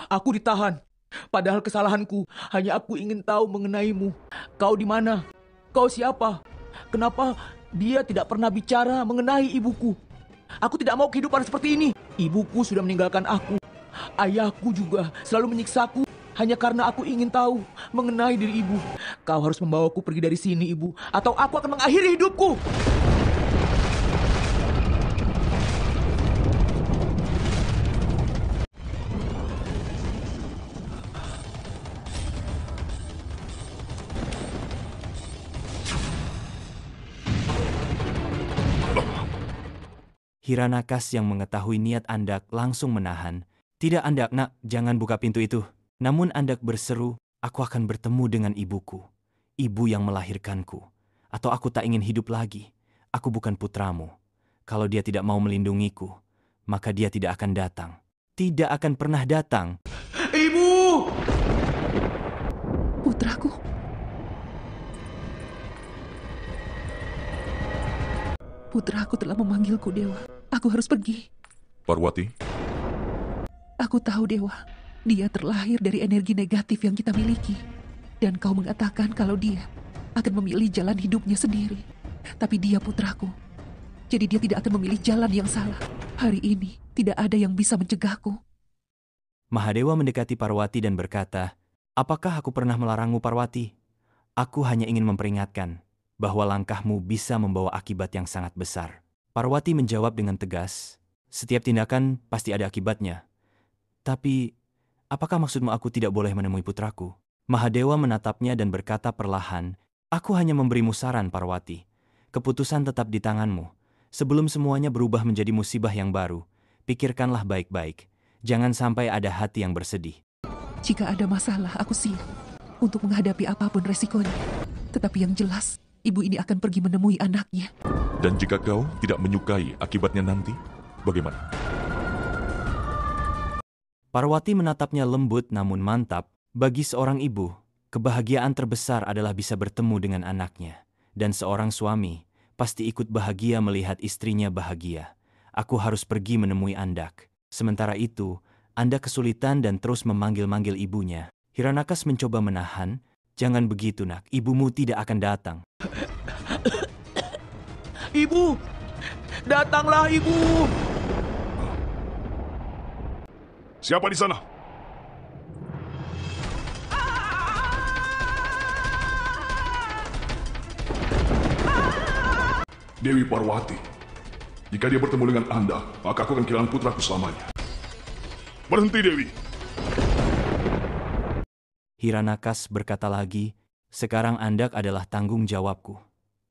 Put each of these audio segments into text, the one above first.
Aku ditahan. Padahal kesalahanku hanya aku ingin tahu mengenaimu. Kau di mana? Kau siapa? Kenapa dia tidak pernah bicara mengenai ibuku? Aku tidak mau kehidupan seperti ini. Ibuku sudah meninggalkan aku. Ayahku juga selalu menyiksaku hanya karena aku ingin tahu mengenai diri ibu. Kau harus membawaku pergi dari sini, ibu, atau aku akan mengakhiri hidupku. Hiranakas yang mengetahui niat Andak langsung menahan. Tidak Andak, nak, jangan buka pintu itu. Namun Andak berseru, aku akan bertemu dengan ibuku. Ibu yang melahirkanku. Atau aku tak ingin hidup lagi. Aku bukan putramu. Kalau dia tidak mau melindungiku, maka dia tidak akan datang. Tidak akan pernah datang. Ibu! Putraku. Putraku telah memanggilku, Dewa. Aku harus pergi. Parwati? Aku tahu, Dewa. Dia terlahir dari energi negatif yang kita miliki. Dan kau mengatakan kalau dia akan memilih jalan hidupnya sendiri. Tapi dia putraku. Jadi dia tidak akan memilih jalan yang salah. Hari ini tidak ada yang bisa mencegahku. Mahadewa mendekati Parwati dan berkata, apakah aku pernah melarangmu, Parwati? Aku hanya ingin memperingatkan bahwa langkahmu bisa membawa akibat yang sangat besar. Parwati menjawab dengan tegas, setiap tindakan pasti ada akibatnya. Tapi, apakah maksudmu aku tidak boleh menemui putraku? Mahadewa menatapnya dan berkata perlahan, aku hanya memberimu saran, Parwati. Keputusan tetap di tanganmu. Sebelum semuanya berubah menjadi musibah yang baru, pikirkanlah baik-baik. Jangan sampai ada hati yang bersedih. Jika ada masalah, aku siap untuk menghadapi apapun resikonya. Tetapi yang jelas, ibu ini akan pergi menemui anaknya. Dan jika kau tidak menyukai akibatnya nanti, bagaimana? Parwati menatapnya lembut namun mantap. Bagi seorang ibu, kebahagiaan terbesar adalah bisa bertemu dengan anaknya. Dan seorang suami pasti ikut bahagia melihat istrinya bahagia. Aku harus pergi menemui Andak. Sementara itu, Andak kesulitan dan terus memanggil-manggil ibunya. Hiranakas mencoba menahan. Jangan begitu, nak. Ibumu tidak akan datang. Ibu! Datanglah, ibu! Siapa di sana? Dewi Parwati. Jika dia bertemu dengan Anda, maka aku akan kehilangan putraku selamanya. Berhenti, Dewi. Hiranakas berkata lagi, sekarang Andak adalah tanggung jawabku.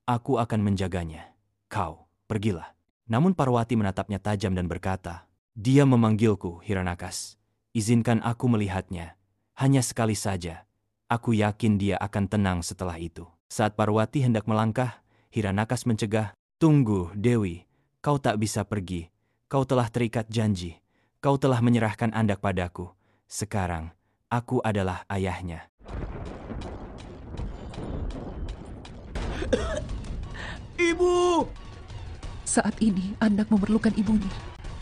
Aku akan menjaganya. Kau, pergilah. Namun Parwati menatapnya tajam dan berkata, dia memanggilku, Hiranakas. Izinkan aku melihatnya. Hanya sekali saja. Aku yakin dia akan tenang setelah itu. Saat Parwati hendak melangkah, Hiranakas mencegah, tunggu, Dewi. Kau tak bisa pergi. Kau telah terikat janji. Kau telah menyerahkan Andak padaku. Sekarang, aku adalah ayahnya. Ibu! Saat ini Andak memerlukan ibunya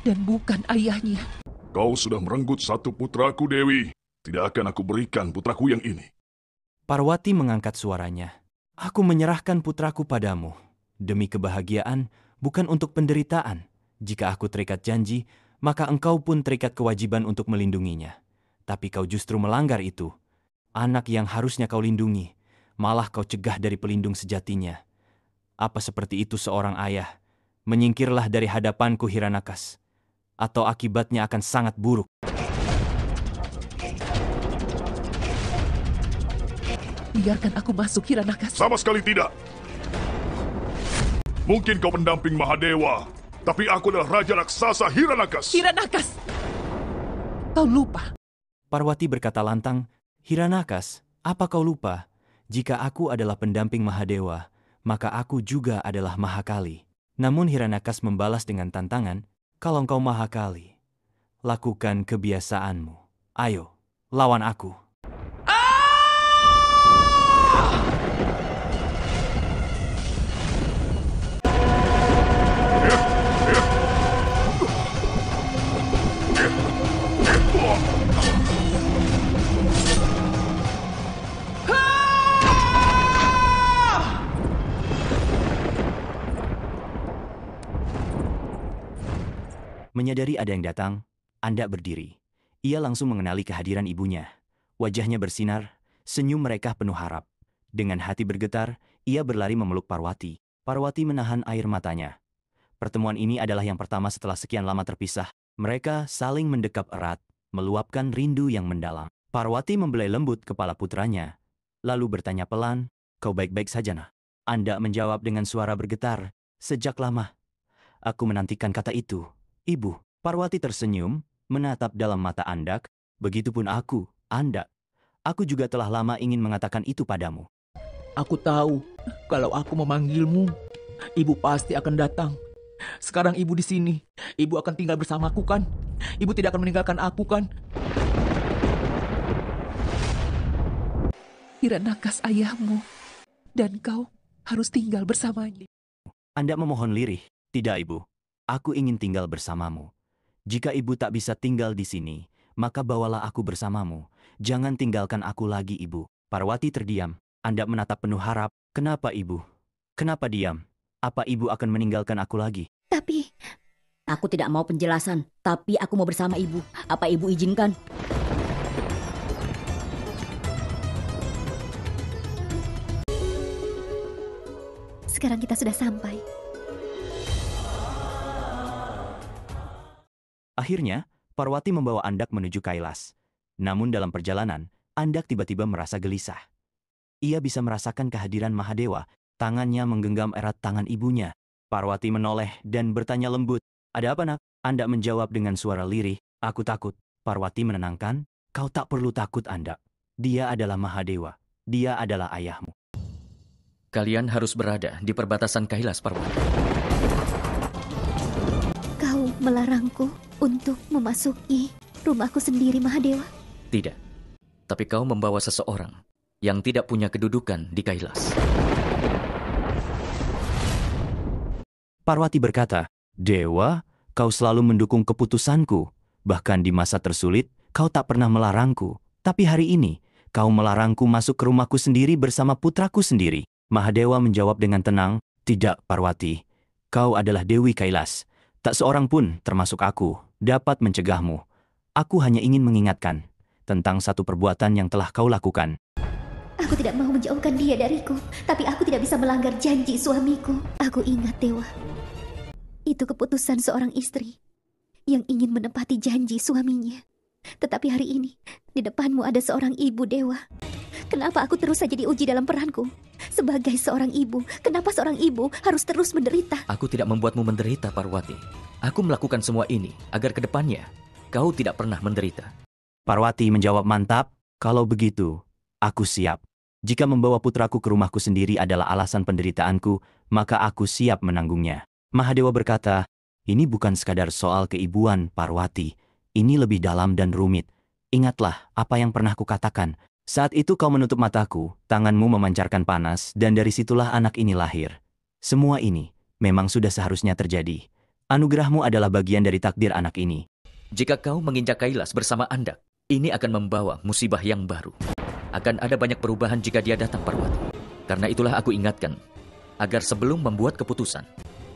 dan bukan ayahnya. Kau sudah merenggut satu putraku, Dewi. Tidak akan aku berikan putraku yang ini. Parwati mengangkat suaranya. Aku menyerahkan putraku padamu. Demi kebahagiaan, bukan untuk penderitaan. Jika aku terikat janji, maka engkau pun terikat kewajiban untuk melindunginya. Tapi kau justru melanggar itu. Anak yang harusnya kau lindungi, malah kau cegah dari pelindung sejatinya. Apa seperti itu seorang ayah? Menyingkirlah dari hadapanku, Hiranakas. Atau akibatnya akan sangat buruk. Biarkan aku masuk, Hiranakas. Sama sekali tidak. Mungkin kau pendamping Mahadewa, tapi aku adalah Raja Raksasa Hiranakas. Hiranakas! Kau lupa. Parwati berkata lantang, Hiranakas, apa kau lupa? Jika aku adalah pendamping Mahadewa, maka aku juga adalah Mahakali. Namun Hiranakas membalas dengan tantangan, kalau engkau Mahakali, lakukan kebiasaanmu. Ayo, lawan aku. Menyadari ada yang datang, Andak berdiri. Ia langsung mengenali kehadiran ibunya. Wajahnya bersinar, senyum mereka penuh harap. Dengan hati bergetar, ia berlari memeluk Parwati. Parwati menahan air matanya. Pertemuan ini adalah yang pertama setelah sekian lama terpisah. Mereka saling mendekap erat, meluapkan rindu yang mendalam. Parwati membelai lembut kepala putranya, lalu bertanya pelan, "Kau baik-baik saja, Nak?" Andak menjawab dengan suara bergetar, "Sejak lama. Aku menantikan kata itu, Ibu." Parwati tersenyum, menatap dalam mata Andak. "Begitupun aku, Andak. Aku juga telah lama ingin mengatakan itu padamu." Aku tahu kalau aku memanggilmu, ibu pasti akan datang. Sekarang ibu di sini, ibu akan tinggal bersamaku kan? Ibu tidak akan meninggalkan aku kan? Hiranakas ayahmu, dan kau harus tinggal bersamanya. Andak memohon lirih, "Tidak, Ibu. Aku ingin tinggal bersamamu. Jika Ibu tak bisa tinggal di sini, maka bawalah aku bersamamu. Jangan tinggalkan aku lagi, Ibu." Parwati terdiam. Andak menatap penuh harap. "Kenapa, Ibu? Kenapa diam? Apa Ibu akan meninggalkan aku lagi?" Tapi aku tidak mau penjelasan. Tapi aku mau bersama ibu. Apa ibu izinkan? Sekarang kita sudah sampai. Akhirnya, Parwati membawa Andak menuju Kailas. Namun dalam perjalanan, Andak tiba-tiba merasa gelisah. Ia bisa merasakan kehadiran Mahadewa. Tangannya menggenggam erat tangan ibunya. Parwati menoleh dan bertanya lembut, "Ada apa, Nak?" Andak menjawab dengan suara lirih, "Aku takut." Parwati menenangkan, "Kau tak perlu takut, Andak. Dia adalah Mahadewa. Dia adalah ayahmu." Kalian harus berada di perbatasan Kailas, Parwati. Kau melarangku untuk memasuki rumahku sendiri, Mahadewa. Tidak. Tapi kau membawa seseorang yang tidak punya kedudukan di Kailas. Parwati berkata, "Dewa, kau selalu mendukung keputusanku. Bahkan di masa tersulit, kau tak pernah melarangku. Tapi hari ini, kau melarangku masuk ke rumahku sendiri bersama putraku sendiri." Mahadewa menjawab dengan tenang, "Tidak, Parwati. Kau adalah Dewi Kailas. Tak seorang pun, termasuk aku, dapat mencegahmu. Aku hanya ingin mengingatkan tentang satu perbuatan yang telah kau lakukan." Aku tidak mau menjauhkan dia dariku, tapi aku tidak bisa melanggar janji suamiku. Aku ingat, Dewa. Itu keputusan seorang istri yang ingin menepati janji suaminya. Tetapi hari ini, di depanmu ada seorang ibu, Dewa. Kenapa aku terus saja diuji dalam peranku? Sebagai seorang ibu, kenapa seorang ibu harus terus menderita? Aku tidak membuatmu menderita, Parwati. Aku melakukan semua ini agar ke depannya kau tidak pernah menderita. Parwati menjawab mantap, "Kalau begitu, aku siap. Jika membawa putraku ke rumahku sendiri adalah alasan penderitaanku, maka aku siap menanggungnya." Mahadewa berkata, "Ini bukan sekadar soal keibuan, Parwati. Ini lebih dalam dan rumit. Ingatlah apa yang pernah kukatakan. Saat itu kau menutup mataku, tanganmu memancarkan panas, dan dari situlah anak ini lahir. Semua ini memang sudah seharusnya terjadi. Anugerahmu adalah bagian dari takdir anak ini." Jika kau menginjak Kailas bersama Andak, ini akan membawa musibah yang baru. Akan ada banyak perubahan jika dia datang, Parwati. Karena itulah aku ingatkan, agar sebelum membuat keputusan,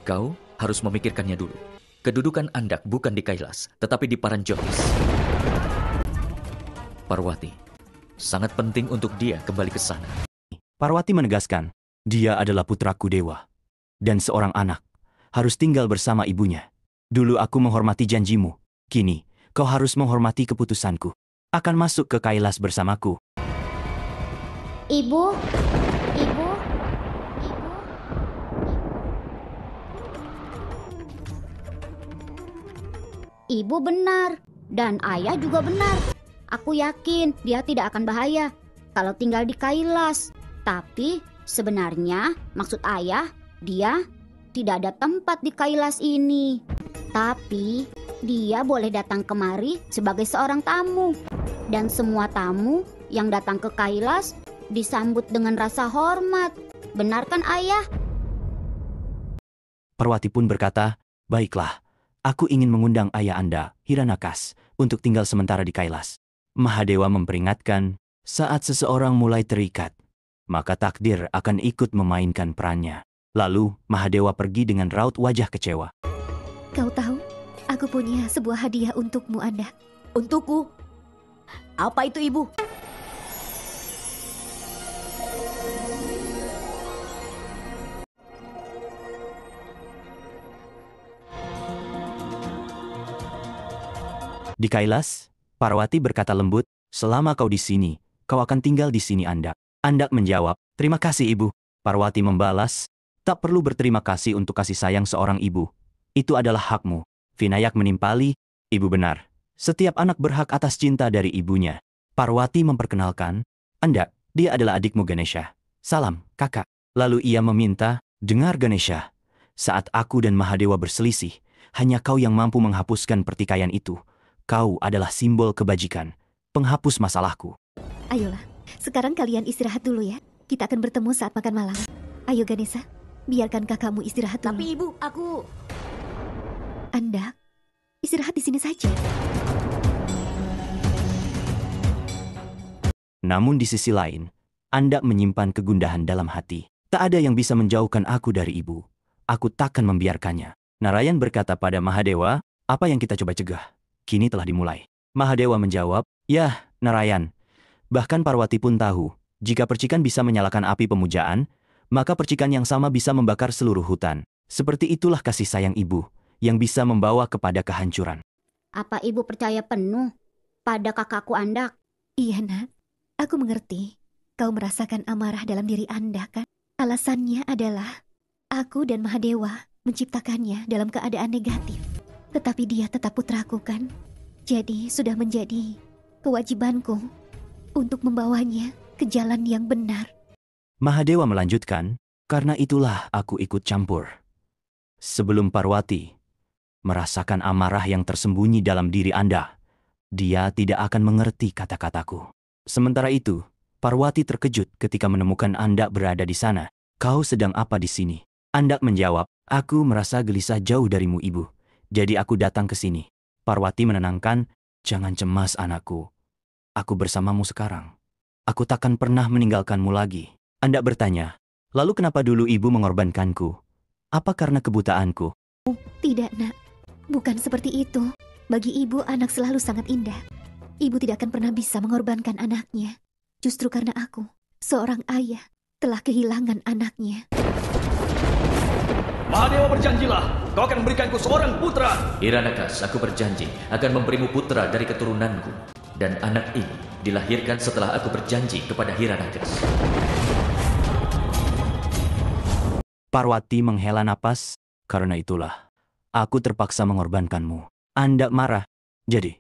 kau harus memikirkannya dulu. Kedudukan Andak bukan di Kailas, tetapi di Paranjohis. Parwati, sangat penting untuk dia kembali ke sana. Parwati menegaskan, "Dia adalah putraku Dewa. Dan seorang anak harus tinggal bersama ibunya. Dulu aku menghormati janjimu. Kini, kau harus menghormati keputusanku. Akan masuk ke Kailas bersamaku." Ibu, ibu, ibu benar, dan ayah juga benar. Aku yakin dia tidak akan bahaya kalau tinggal di Kailas. Tapi sebenarnya maksud ayah, dia tidak ada tempat di Kailas ini. Tapi dia boleh datang kemari sebagai seorang tamu. Dan semua tamu yang datang ke Kailas disambut dengan rasa hormat. Benar kan, ayah? Parwati pun berkata, "Baiklah, aku ingin mengundang ayah Anda, Hiranakas, untuk tinggal sementara di Kailas." Mahadewa memperingatkan, saat seseorang mulai terikat, maka takdir akan ikut memainkan perannya. Lalu, Mahadewa pergi dengan raut wajah kecewa. Kau tahu, Aku punya sebuah hadiah untukmu, Anda. Untukku? Apa itu, Ibu? Di Kailas, Parwati berkata lembut, selama kau di sini, kau akan tinggal di sini, Andak. Andak menjawab, terima kasih, Ibu. Parwati membalas, tak perlu berterima kasih untuk kasih sayang seorang ibu. Itu adalah hakmu. Vinayak menimpali, Ibu benar. Setiap anak berhak atas cinta dari ibunya. Parwati memperkenalkan, Andak, dia adalah adikmu Ganesha. Salam, kakak. Lalu ia meminta, dengar Ganesha. Saat aku dan Mahadewa berselisih, hanya kau yang mampu menghapuskan pertikaian itu. Kau adalah simbol kebajikan, penghapus masalahku. Ayolah, sekarang kalian istirahat dulu ya. Kita akan bertemu saat makan malam. Ayo Ganesha, biarkan kakakmu istirahat dulu. Tapi Ibu, aku... Anda, istirahat di sini saja. Namun di sisi lain, Andak menyimpan kegundahan dalam hati. Tak ada yang bisa menjauhkan aku dari ibu. Aku takkan membiarkannya. Narayan berkata pada Mahadewa, apa yang kita coba cegah? Kini telah dimulai. Mahadewa menjawab, ya, Narayan. Bahkan Parwati pun tahu, jika percikan bisa menyalakan api pemujaan, maka percikan yang sama bisa membakar seluruh hutan. Seperti itulah kasih sayang ibu, yang bisa membawa kepada kehancuran. Apa Ibu percaya penuh pada kakakku Andak? Iya, Nak. Aku mengerti. Kau merasakan amarah dalam diri Anda, kan? Alasannya adalah, aku dan Mahadewa menciptakannya dalam keadaan negatif. Tetapi dia tetap putraku, kan? Jadi sudah menjadi kewajibanku untuk membawanya ke jalan yang benar. Mahadewa melanjutkan, karena itulah aku ikut campur. Sebelum Parwati merasakan amarah yang tersembunyi dalam diri Anda, dia tidak akan mengerti kata-kataku. Sementara itu, Parwati terkejut ketika menemukan Anda berada di sana. Kau sedang apa di sini? Anda menjawab, aku merasa gelisah jauh darimu, Ibu. Jadi aku datang ke sini. Parwati menenangkan, jangan cemas anakku. Aku bersamamu sekarang. Aku takkan pernah meninggalkanmu lagi. Anda bertanya, lalu kenapa dulu ibu mengorbankanku? Apa karena kebutaanku? Tidak, Nak. Bukan seperti itu. Bagi ibu, anak selalu sangat indah. Ibu tidak akan pernah bisa mengorbankan anaknya. Justru karena aku, seorang ayah, telah kehilangan anaknya. Mahadewa berjanjilah, kau akan memberikanku seorang putra. Hiranakas, aku berjanji akan memberimu putra dari keturunanku. Dan anak ini dilahirkan setelah aku berjanji kepada Hiranakas. Parwati menghela napas, karena itulah, aku terpaksa mengorbankanmu. Anda marah. Jadi,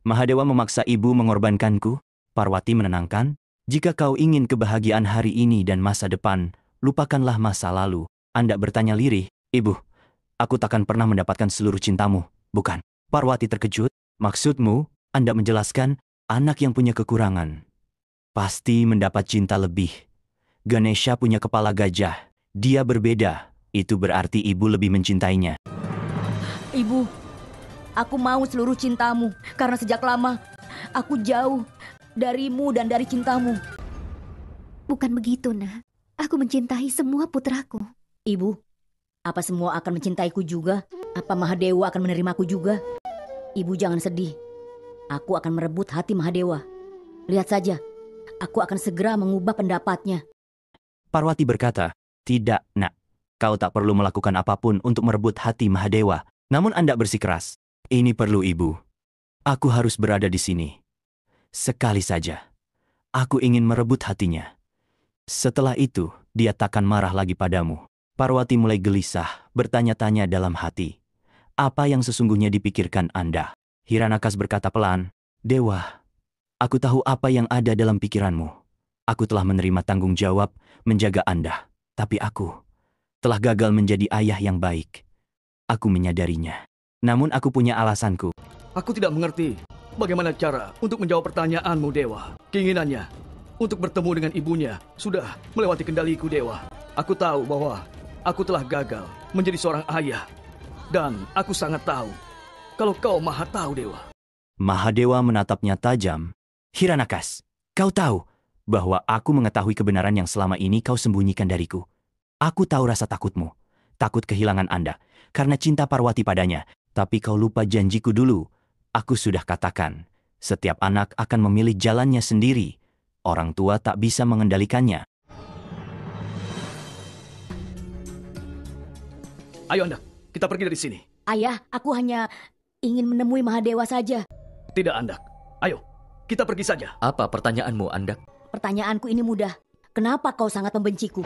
Mahadewa memaksa ibu mengorbankanku? Parwati menenangkan, jika kau ingin kebahagiaan hari ini dan masa depan, lupakanlah masa lalu. Anda bertanya lirih, ibu, aku takkan pernah mendapatkan seluruh cintamu, bukan? Parwati terkejut, maksudmu, Anda menjelaskan, anak yang punya kekurangan pasti mendapat cinta lebih. Ganesha punya kepala gajah, dia berbeda, itu berarti ibu lebih mencintainya. Ibu, aku mau seluruh cintamu, karena sejak lama aku jauh darimu dan dari cintamu. Bukan begitu, Nak. Aku mencintai semua putraku. Ibu, apa semua akan mencintaiku juga? Apa Mahadewa akan menerimaku juga? Ibu jangan sedih. Aku akan merebut hati Mahadewa. Lihat saja, aku akan segera mengubah pendapatnya. Parwati berkata, tidak, Nak. Kau tak perlu melakukan apapun untuk merebut hati Mahadewa. Namun Anda bersikeras. Ini perlu ibu. Aku harus berada di sini. Sekali saja. Aku ingin merebut hatinya. Setelah itu, dia takkan marah lagi padamu. Parwati mulai gelisah, bertanya-tanya dalam hati. Apa yang sesungguhnya dipikirkan Anda? Hiranakas berkata pelan, Dewa, aku tahu apa yang ada dalam pikiranmu. Aku telah menerima tanggung jawab menjaga Anda. Tapi aku telah gagal menjadi ayah yang baik. Aku menyadarinya. Namun aku punya alasanku. Aku tidak mengerti bagaimana cara untuk menjawab pertanyaanmu, Dewa. Keinginannya untuk bertemu dengan ibunya sudah melewati kendaliku, Dewa. Aku tahu bahwa aku telah gagal menjadi seorang ayah. Dan aku sangat tahu kalau kau maha tahu, Dewa. Mahadewa menatapnya tajam. Hiranakas, kau tahu bahwa aku mengetahui kebenaran yang selama ini kau sembunyikan dariku. Aku tahu rasa takutmu. Takut kehilangan Anda karena cinta Parwati padanya. Tapi kau lupa janjiku dulu. Aku sudah katakan, setiap anak akan memilih jalannya sendiri. Orang tua tak bisa mengendalikannya. Ayo Andak, kita pergi dari sini. Ayah, aku hanya ingin menemui Mahadewa saja. Tidak Andak, ayo, kita pergi saja. Apa pertanyaanmu, Andak? Pertanyaanku ini mudah. Kenapa kau sangat membenciku?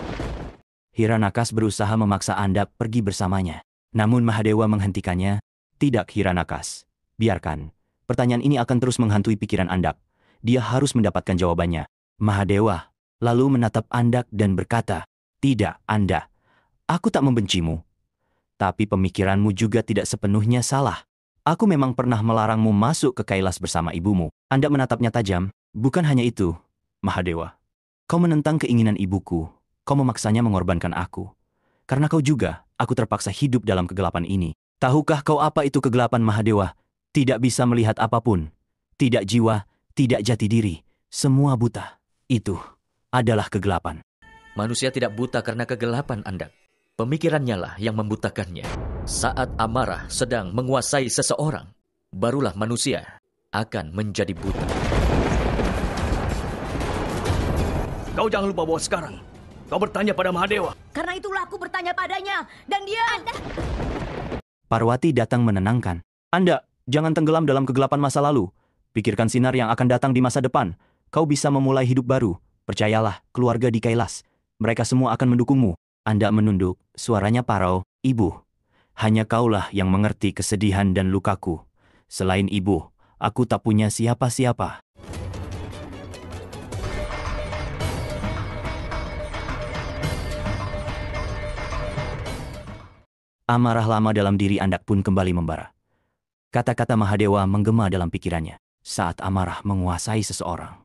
Hiranakas berusaha memaksa Andak pergi bersamanya. Namun Mahadewa menghentikannya. Tidak, Hiranakas. Biarkan. Pertanyaan ini akan terus menghantui pikiran Andak. Dia harus mendapatkan jawabannya. Mahadewa lalu menatap Andak dan berkata, "Tidak, Anda. Aku tak membencimu. Tapi pemikiranmu juga tidak sepenuhnya salah. Aku memang pernah melarangmu masuk ke Kailas bersama ibumu." Andak menatapnya tajam. "Bukan hanya itu, Mahadewa. Kau menentang keinginan ibuku. Kau memaksanya mengorbankan aku. Karena kau juga, aku terpaksa hidup dalam kegelapan ini. Tahukah kau apa itu kegelapan, Mahadewa? Tidak bisa melihat apapun. Tidak jiwa, tidak jati diri. Semua buta. Itu adalah kegelapan." Manusia tidak buta karena kegelapan, Andak. Pemikirannya lah yang membutakannya. Saat amarah sedang menguasai seseorang, barulah manusia akan menjadi buta. Kau jangan lupa bahwa sekarang kau bertanya pada Mahadewa. Karena itulah aku bertanya padanya. Dan dia... Parwati datang menenangkan. "Anda, jangan tenggelam dalam kegelapan masa lalu. Pikirkan sinar yang akan datang di masa depan. Kau bisa memulai hidup baru. Percayalah, keluarga di Kailas. Mereka semua akan mendukungmu." Anda menunduk, suaranya parau. "Ibu, hanya kaulah yang mengerti kesedihan dan lukaku. Selain ibu, aku tak punya siapa-siapa." Amarah lama dalam diri Andak pun kembali membara. Kata-kata Mahadewa menggema dalam pikirannya. Saat amarah menguasai seseorang,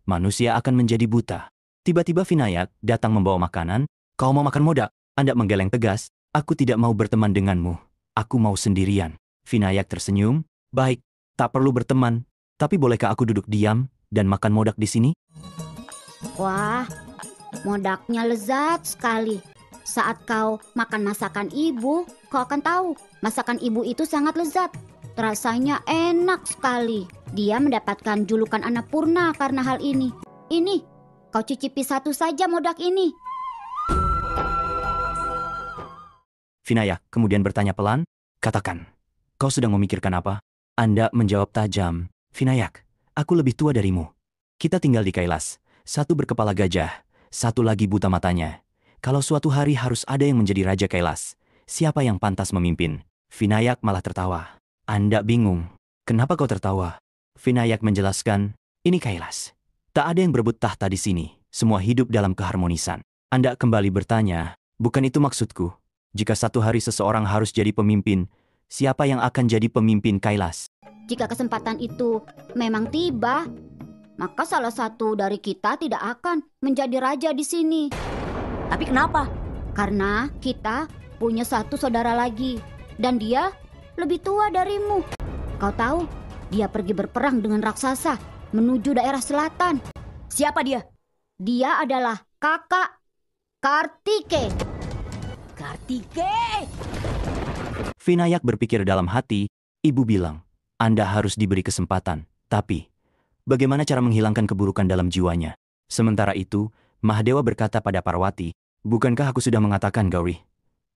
manusia akan menjadi buta. Tiba-tiba Vinayak datang membawa makanan. "Kau mau makan modak?" Andak menggeleng tegas. "Aku tidak mau berteman denganmu. Aku mau sendirian." Vinayak tersenyum. "Baik, tak perlu berteman. Tapi bolehkah aku duduk diam dan makan modak di sini?" Wah, modaknya lezat sekali. Saat kau makan masakan ibu, kau akan tahu masakan ibu itu sangat lezat. Rasanya enak sekali. Dia mendapatkan julukan Annapurna karena hal ini. Ini, kau cicipi satu saja modak ini. Vinayak kemudian bertanya pelan, "Katakan, kau sedang memikirkan apa?" Andak menjawab tajam, "Vinayak, aku lebih tua darimu. Kita tinggal di Kailas. Satu berkepala gajah, satu lagi buta matanya. Kalau suatu hari harus ada yang menjadi Raja Kailas, siapa yang pantas memimpin?" Vinayak malah tertawa. Andak bingung. "Kenapa kau tertawa?" Vinayak menjelaskan, "Ini Kailas. Tak ada yang berebut tahta di sini. Semua hidup dalam keharmonisan." Andak kembali bertanya, "Bukan itu maksudku. Jika satu hari seseorang harus jadi pemimpin, siapa yang akan jadi pemimpin Kailas?" Jika kesempatan itu memang tiba, maka salah satu dari kita tidak akan menjadi raja di sini. Tapi kenapa? Karena kita punya satu saudara lagi, dan dia lebih tua darimu. Kau tahu, dia pergi berperang dengan raksasa menuju daerah selatan. Siapa dia? Dia adalah kakak Kartike. Kartike! Vinayak berpikir dalam hati, ibu bilang, Anda harus diberi kesempatan. Tapi, bagaimana cara menghilangkan keburukan dalam jiwanya? Sementara itu, Mahadewa berkata pada Parwati, "Bukankah aku sudah mengatakan, Gauri?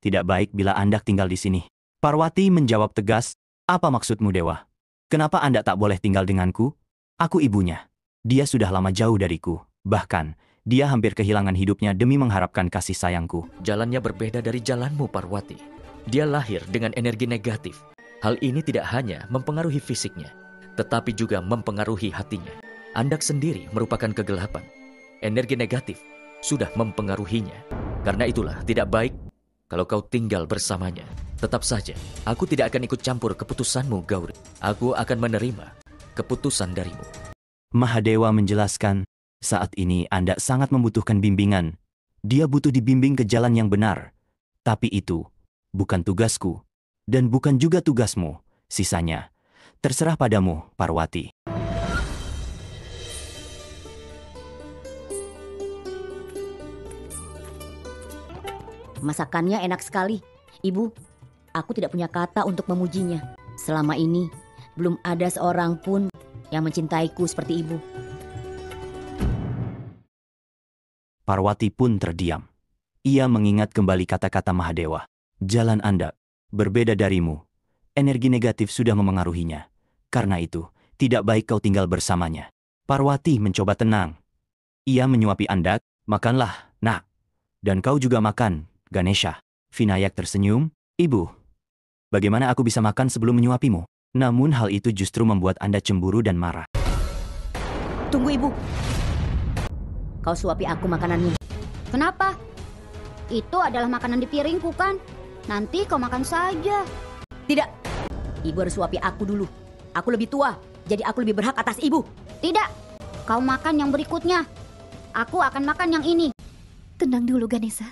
Tidak baik bila Andak tinggal di sini." Parwati menjawab tegas, "Apa maksudmu, Dewa? Kenapa Andak tak boleh tinggal denganku? Aku ibunya. Dia sudah lama jauh dariku. Bahkan, dia hampir kehilangan hidupnya demi mengharapkan kasih sayangku." Jalannya berbeda dari jalanmu, Parwati. Dia lahir dengan energi negatif. Hal ini tidak hanya mempengaruhi fisiknya, tetapi juga mempengaruhi hatinya. Andak sendiri merupakan kegelapan. Energi negatif sudah mempengaruhinya. Karena itulah tidak baik kalau kau tinggal bersamanya. Tetap saja, aku tidak akan ikut campur keputusanmu, Gauri. Aku akan menerima keputusan darimu. Mahadewa menjelaskan, saat ini Andak sangat membutuhkan bimbingan. Dia butuh dibimbing ke jalan yang benar. Tapi itu bukan tugasku, dan bukan juga tugasmu. Sisanya terserah padamu, Parwati. Masakannya enak sekali. Ibu, aku tidak punya kata untuk memujinya. Selama ini, belum ada seorang pun yang mencintaiku seperti ibu. Parwati pun terdiam. Ia mengingat kembali kata-kata Mahadewa. Jalan Andak, berbeda darimu. Energi negatif sudah memengaruhinya. Karena itu, tidak baik kau tinggal bersamanya. Parwati mencoba tenang. Ia menyuapi Andak, makanlah, nak. Dan kau juga makan, Ganesha. Vinayak tersenyum, ibu. Bagaimana aku bisa makan sebelum menyuapimu? Namun hal itu justru membuat Anda cemburu dan marah. Tunggu ibu. Kau suapi aku makananmu. Kenapa? Itu adalah makanan di piringku kan? Nanti kau makan saja. Tidak. Ibu harus suapi aku dulu. Aku lebih tua, jadi aku lebih berhak atas ibu. Tidak. Kau makan yang berikutnya. Aku akan makan yang ini. Tenang dulu, Ganesha.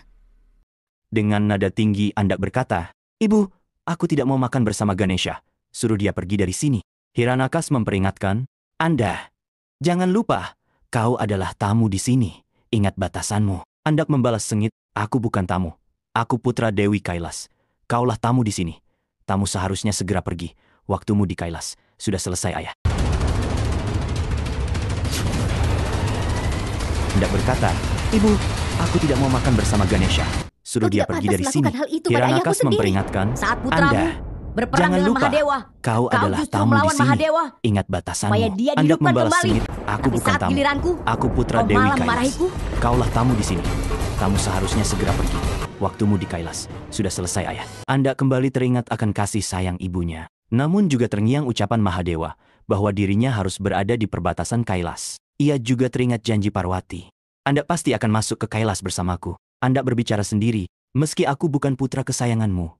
Dengan nada tinggi Andak berkata, Ibu, aku tidak mau makan bersama Ganesha. Suruh dia pergi dari sini. Hiranakas memperingatkan, Anda, jangan lupa, kau adalah tamu di sini. Ingat batasanmu. Andak membalas sengit, aku bukan tamu. Aku putra Dewi Kailas. Kaulah tamu di sini. Tamu seharusnya segera pergi. Waktumu di Kailas. Sudah selesai, ayah. Andak berkata, Ibu, aku tidak mau makan bersama Ganesha. Suruh dia pergi dari sini. Hiranakas memperingatkan, saat putramu Anda, berperang jangan dengan lupa, Mahadewa. kau adalah justru tamu di melawan sini. Mahadewa. Ingat batasanmu. Supaya dia Andak dihidupkan membalas kembali. sengit, aku Tapi bukan saat tamu. giliranku, Aku putra kau Dewi malah Kailas. memarahiku. Kaulah tamu di sini. Tamu seharusnya segera pergi. Waktumu di Kailas. Sudah selesai, ayah. Andak kembali teringat akan kasih sayang ibunya. Namun juga terngiang ucapan Mahadewa bahwa dirinya harus berada di perbatasan Kailas. Ia juga teringat janji Parwati. Andak pasti akan masuk ke Kailas bersamaku. Andak berbicara sendiri, meski aku bukan putra kesayanganmu.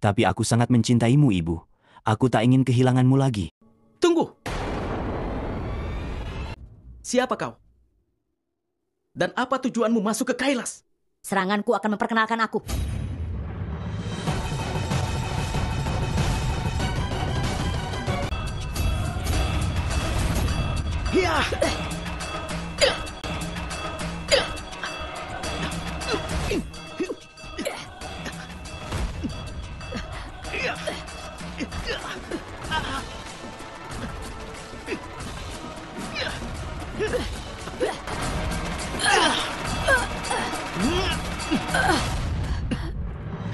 Tapi aku sangat mencintaimu, ibu. Aku tak ingin kehilanganmu lagi. Tunggu. Siapa kau? Dan apa tujuanmu masuk ke Kailas? Seranganku akan memperkenalkan aku. Ya.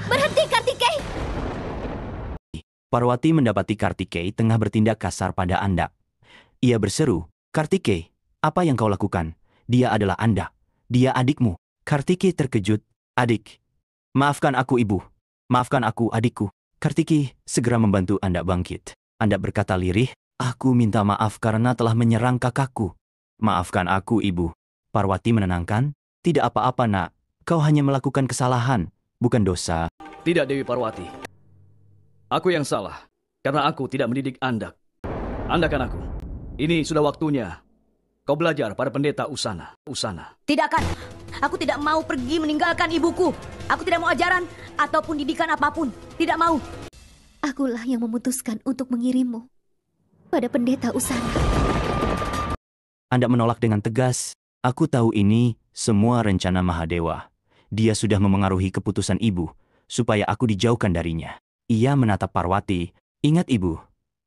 Berhenti, Kartikeya! Parwati mendapati Kartikeya tengah bertindak kasar pada Andak. Ia berseru, Kartikeya, apa yang kau lakukan? Dia adalah Andak. Dia adikmu. Kartikeya terkejut. Adik. Maafkan aku, ibu. Maafkan aku, adikku. Kartikeya segera membantu Andak bangkit. Andak berkata lirih, aku minta maaf karena telah menyerang kakakku. Maafkan aku, ibu. Parwati menenangkan, tidak apa-apa, nak. Kau hanya melakukan kesalahan, bukan dosa. Tidak, Dewi Parwati. Aku yang salah, karena aku tidak mendidik Andak. Andak anakku. Ini sudah waktunya. Kau belajar pada pendeta Usana. Tidak akan. Aku tidak mau pergi meninggalkan ibuku. Aku tidak mau ajaran ataupun didikan apapun. Tidak mau. Akulah yang memutuskan untuk mengirimmu pada pendeta Usana. Andak menolak dengan tegas. Aku tahu ini semua rencana Mahadewa. Dia sudah memengaruhi keputusan ibu, supaya aku dijauhkan darinya. Ia menatap Parwati. Ingat ibu,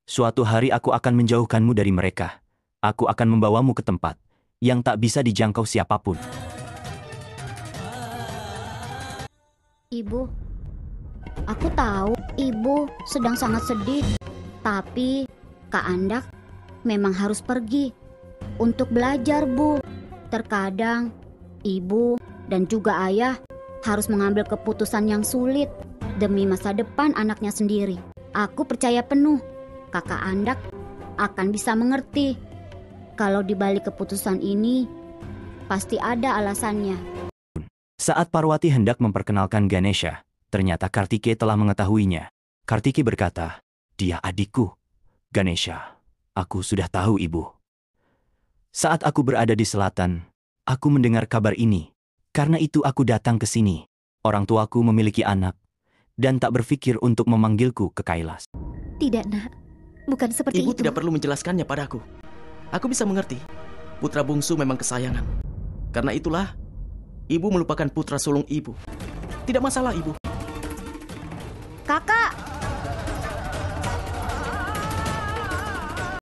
suatu hari aku akan menjauhkanmu dari mereka. Aku akan membawamu ke tempat yang tak bisa dijangkau siapapun. Ibu, aku tahu ibu sedang sangat sedih. Tapi Kak Andak memang harus pergi untuk belajar, Bu. Terkadang ibu dan juga ayah harus mengambil keputusan yang sulit demi masa depan anaknya sendiri. Aku percaya penuh Kakak Andak akan bisa mengerti. Kalau di balik keputusan ini pasti ada alasannya. Saat Parwati hendak memperkenalkan Ganesha, ternyata Kartikeya telah mengetahuinya. Kartikeya berkata, dia adikku. Ganesha, aku sudah tahu, ibu. Saat aku berada di selatan, aku mendengar kabar ini. Karena itu aku datang ke sini. Orang tuaku memiliki anak, dan tak berpikir untuk memanggilku ke Kailas. Tidak, nak. Bukan seperti Ibu itu. tidak perlu menjelaskannya padaku. Aku bisa mengerti. Putra bungsu memang kesayangan. Karena itulah, ibu melupakan putra sulung ibu. Tidak masalah, ibu.